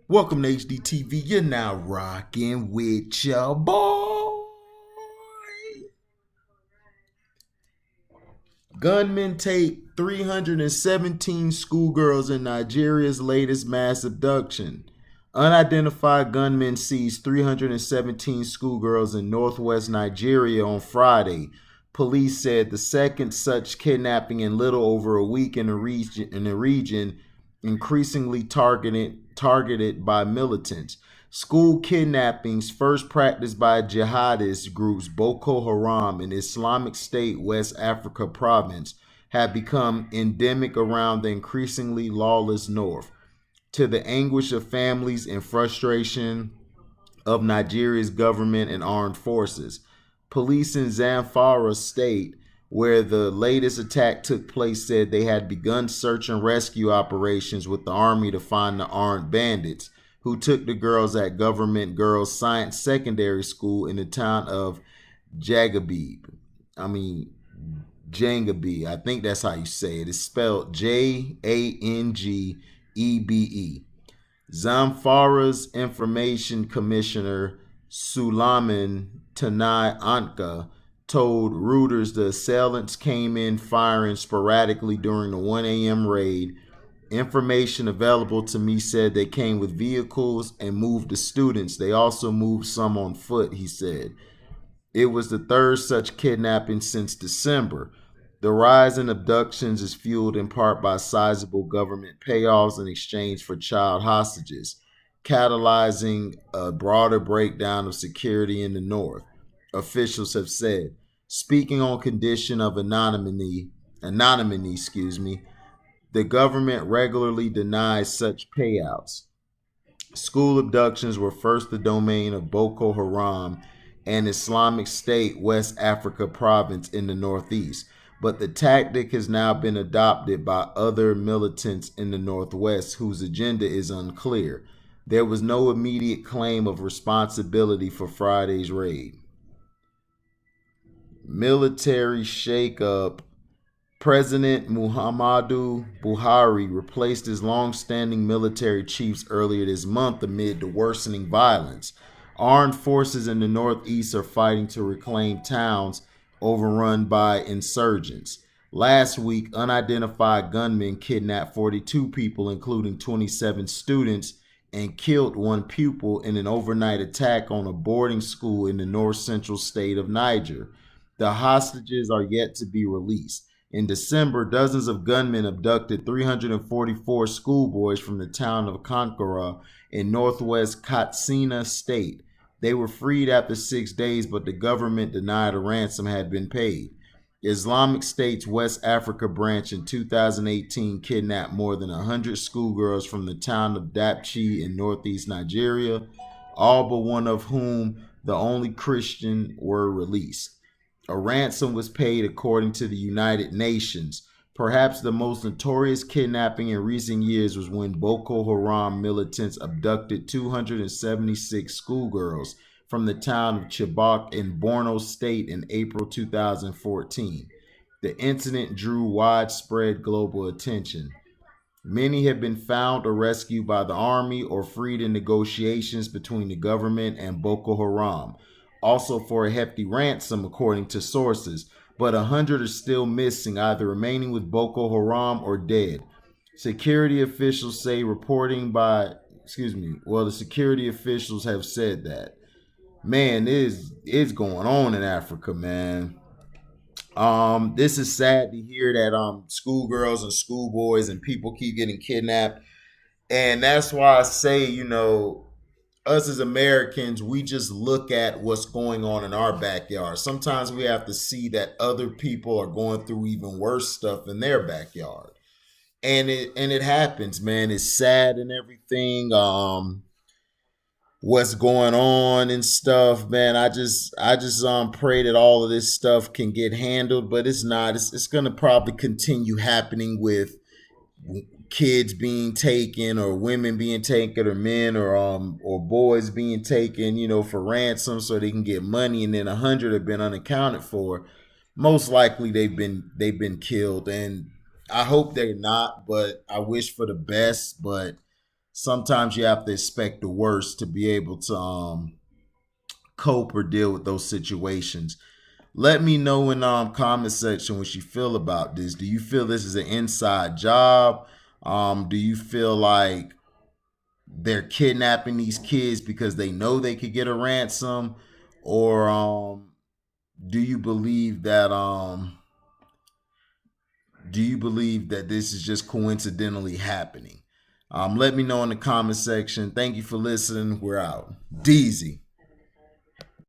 Welcome to HDTV. You're now rocking with your boy. Gunmen take 317 schoolgirls in Nigeria's latest mass abduction. Unidentified gunmen seized 317 schoolgirls in northwest Nigeria on Friday. Police said the second such kidnapping in little over a week in the region increasingly targeted by militants. School kidnappings, first practiced by jihadist groups Boko Haram and Islamic State West Africa province, have become endemic around the increasingly lawless north. To the anguish of families and frustration of Nigeria's government and armed forces. Police in Zamfara State, where the latest attack took place, said they had begun search and rescue operations with the army to find the armed bandits who took the girls at Government Girls Science Secondary School in the town of Jagabebe. I mean, Jangabe. I think that's how you say it. It's spelled Jangebe. Zamfara's Information Commissioner Sulaiman Tanai Anka told Reuters the assailants came in firing sporadically during the 1 a.m. raid. Information available to me said they came with vehicles and moved the students. They also moved some on foot, he said. It was the third such kidnapping since December. The rise in abductions is fueled in part by sizable government payoffs in exchange for child hostages, catalyzing a broader breakdown of security in the North, officials have said. Speaking on condition of anonymity, the government regularly denies such payouts. School abductions were first the domain of Boko Haram and Islamic State West Africa province in the northeast, but the tactic has now been adopted by other militants in the northwest whose agenda is unclear. There was no immediate claim of responsibility for Friday's raid. Military shakeup. President Muhammadu Buhari replaced his long-standing military chiefs earlier this month amid the worsening violence. Armed forces in the northeast are fighting to reclaim towns overrun by insurgents. Last week, unidentified gunmen kidnapped 42 people, including 27 students, and killed one pupil in an overnight attack on a boarding school in the north-central state of Niger. The hostages are yet to be released. In December, dozens of gunmen abducted 344 schoolboys from the town of Kankara in northwest Katsina State. They were freed after 6 days, but the government denied a ransom had been paid. Islamic State's West Africa branch in 2018 kidnapped more than 100 schoolgirls from the town of Dapchi in northeast Nigeria, all but one of whom, the only Christian, were released. A ransom was paid according to the United Nations. Perhaps the most notorious kidnapping in recent years was when Boko Haram militants abducted 276 schoolgirls from the town of Chibok in Borno State in April 2014. The incident drew widespread global attention. Many have been found or rescued by the army or freed in negotiations between the government and Boko Haram, also for a hefty ransom, according to sources. But 100 are still missing, either remaining with Boko Haram or dead. Security officials say the security officials have said that. Man, it's going on in Africa, man. This is sad to hear that schoolgirls and schoolboys and people keep getting kidnapped. And that's why I say, us as Americans, we just look at what's going on in our backyard. Sometimes we have to see that other people are going through even worse stuff in their backyard. And it happens, man. It's sad and everything. What's going on and stuff, man. I just pray that all of this stuff can get handled, but it's not. It's gonna probably continue happening with kids being taken or women being taken or men or boys being taken, for ransom so they can get money, and then 100 have been unaccounted for. Most likely they've been killed, and I hope they're not, but I wish for the best. But sometimes you have to expect the worst to be able to cope or deal with those situations. Let me know in comment section what you feel about this. Do you feel this is an inside job? Do you feel like they're kidnapping these kids because they know they could get a ransom? Or do you believe that this is just coincidentally happening? Let me know in the comment section. Thank you for listening. We're out. Deezy.